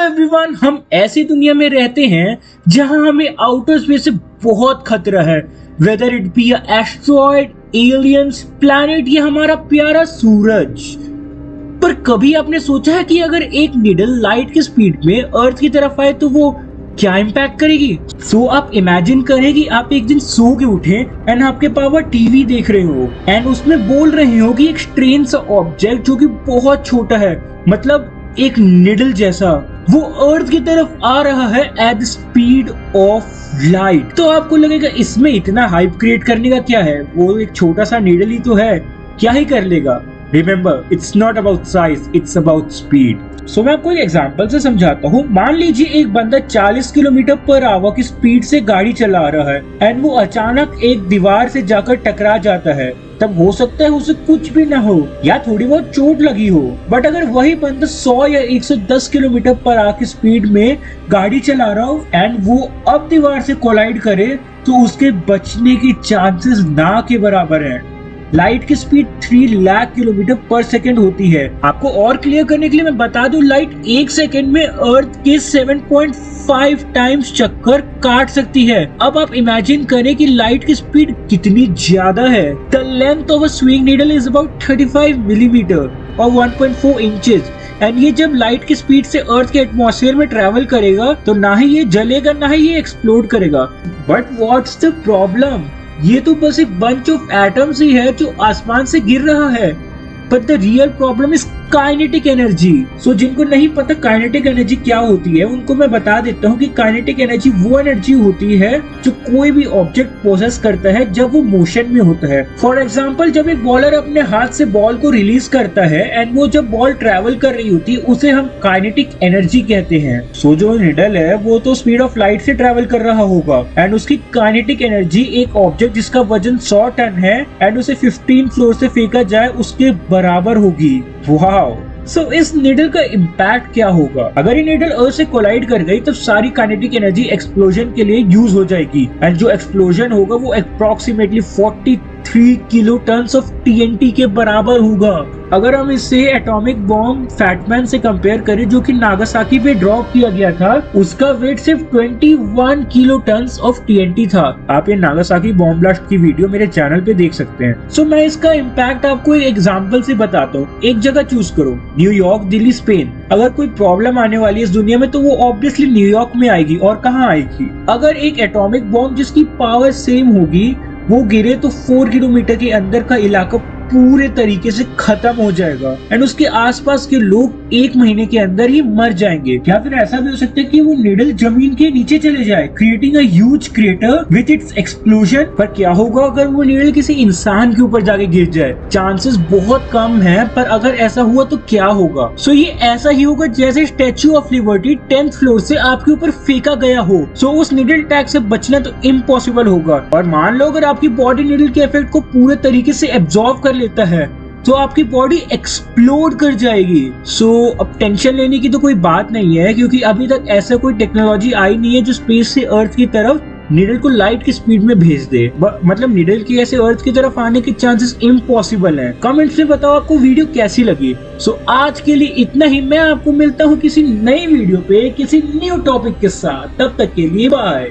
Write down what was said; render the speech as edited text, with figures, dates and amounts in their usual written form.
Everyone, हम ऐसी दुनिया में रहते हैं जहां हमें आउटर स्पेस से बहुत खतरा है। Whether it be asteroid, aliens, planet या हमारा प्यारा सूरज। पर कभी आपने सोचा है कि अगर एक नीडल लाइट की स्पीड में अर्थ की तरफ आए तो वो क्या इम्पैक्ट करेगी? सो आप इमेजिन करें कि आप एक दिन सो के उठे एंड आपके पापा टीवी देख रहे हो एंड उसमें बोल रहे हो कि एक स्ट्रेंज सा ऑब्जेक्ट जो कि बहुत छोटा है, मतलब एक निडल जैसा, वो अर्थ की तरफ आ रहा है at the speed of light. तो आपको लगेगा इसमें इतना हाइप क्रिएट करने का क्या है, वो एक छोटा सा निडल ही तो है, क्या ही कर लेगा। Remember, it's not about size, it's about speed. So मैं आपको एक एग्जांपल से समझाता हूँ। मान लीजिए एक बंदा 40 किलोमीटर पर आवर की स्पीड से गाड़ी चला रहा है एंड वो अचानक एक दीवार से जाकर टकरा जाता है। तब हो सकता है उसे कुछ भी ना हो या थोड़ी बहुत चोट लगी हो, बट अगर वही बंदा 100 या 110 किलोमीटर पर आवर की स्पीड में गाड़ी चला रहा हो एंड वो अब दीवार से कोलाइड करे तो उसके बचने की चांसेस ना के बराबर है। लाइट की स्पीड 3 लाख किलोमीटर पर सेकंड होती है। आपको और क्लियर करने के लिए मैं बता दूं, लाइट एक सेकंड में अर्थ के 7.5 टाइम्स चक्कर काट सकती है। अब आप इमेजिन करें कि लाइट की स्पीड कितनी ज्यादा है। The length of a swing needle is about 35 millimetre और 1.4 इंचेस एंड ये जब लाइट की स्पीड से अर्थ के एटमॉस्फेयर में ट्रेवल करेगा तो ना ही ये जलेगा ना ही ये एक्सप्लोड करेगा। But what's the problem? ये तो बस एक बंच ऑफ एटम्स ही है जो आसमान से गिर रहा है। But the real problem is kinetic energy. So जिनको नहीं पता काइनेटिक एनर्जी क्या होती है, उनको मैं बता देता हूँ कि काइनेटिक एनर्जी वो एनर्जी होती है जो कोई भी ऑब्जेक्ट पोसेस करता है जब वो मोशन में होता है। फॉर एग्जाम्पल, जब एक बॉलर अपने हाथ से बॉल को रिलीज करता है एंड वो जब बॉल ट्रेवल कर रही होती है उसे हम काइनेटिक एनर्जी कहते हैं। सो जो निडल है वो तो स्पीड ऑफ लाइट से ट्रेवल कर रहा होगा एंड उसकी काइनेटिक एनर्जी एक ऑब्जेक्ट जिसका वजन 100 टन है एंड उसे 15 फ्लोर से फेंका जाए उसके बराबर होगी। वाह! सो इस निडल का इम्पैक्ट क्या होगा? अगर ये निडल अर्थ से कोलाइड कर गई तो सारी काइनेटिक एनर्जी एक्सप्लोजन के लिए यूज हो जाएगी एंड जो एक्सप्लोजन होगा वो approximately 43 kilo ton of TNT के बराबर होगा। अगर हम इसे एटॉमिक बॉम्ब फैटमैन से कंपेयर करें जो कि नागासाकी पे ड्रॉप किया गया था, उसका वेट सिर्फ 21 किलो टन ऑफ TNT था। आप ये नागासाकी बॉम्ब ब्लास्ट की वीडियो मेरे चैनल पे देख सकते हैं। सो मैं इसका इम्पैक्ट आपको एक एग्जांपल से बताता हूँ। एक जगह चूज करो, न्यूयॉर्क, दिल्ली, स्पेन। अगर कोई प्रॉब्लम आने वाली है इस दुनिया में तो वो ऑब्वियसली न्यूयॉर्क में आएगी। और कहाँ आएगी? अगर एक एटॉमिक बॉम्ब जिसकी पावर सेम होगी वो गिरे तो 4 किलोमीटर के अंदर का इलाका पूरे तरीके से खत्म हो जाएगा एंड उसके आसपास के लोग 1 महीने के अंदर ही मर जाएंगे। या फिर ऐसा भी हो सकता है कि वो निडल जमीन के नीचे चले जाए, creating a huge crater with its explosion. पर क्या होगा अगर वो निडल किसी इंसान के ऊपर जाके गिर जाए? चांसेस बहुत कम है, पर अगर ऐसा हुआ तो क्या होगा? सो ये ऐसा ही होगा जैसे statue of liberty 10th floor से आपके ऊपर फेंका गया हो। सो उस निडल अटैक से बचना तो इम्पॉसिबल होगा। और मान लो अगर आपकी बॉडी निडल के इफेक्ट को पूरे तरीके से एब्जॉर्ब कर लेता है तो आपकी बॉडी एक्सप्लोड कर जाएगी। सो अब टेंशन लेने की तो कोई बात नहीं है, क्योंकि अभी तक ऐसा कोई टेक्नोलॉजी आई नहीं है जो स्पेस से अर्थ की तरफ निडल को लाइट की स्पीड में भेज दे। मतलब निडल की ऐसे अर्थ की तरफ आने के चांसेस इम्पॉसिबल हैं। कमेंट्स में बताओ आपको वीडियो कैसी लगी। सो आज के लिए इतना ही। मैं आपको मिलता हूँ किसी नई वीडियो पे किसी न्यू टॉपिक के साथ। तब तक के लिए बाय।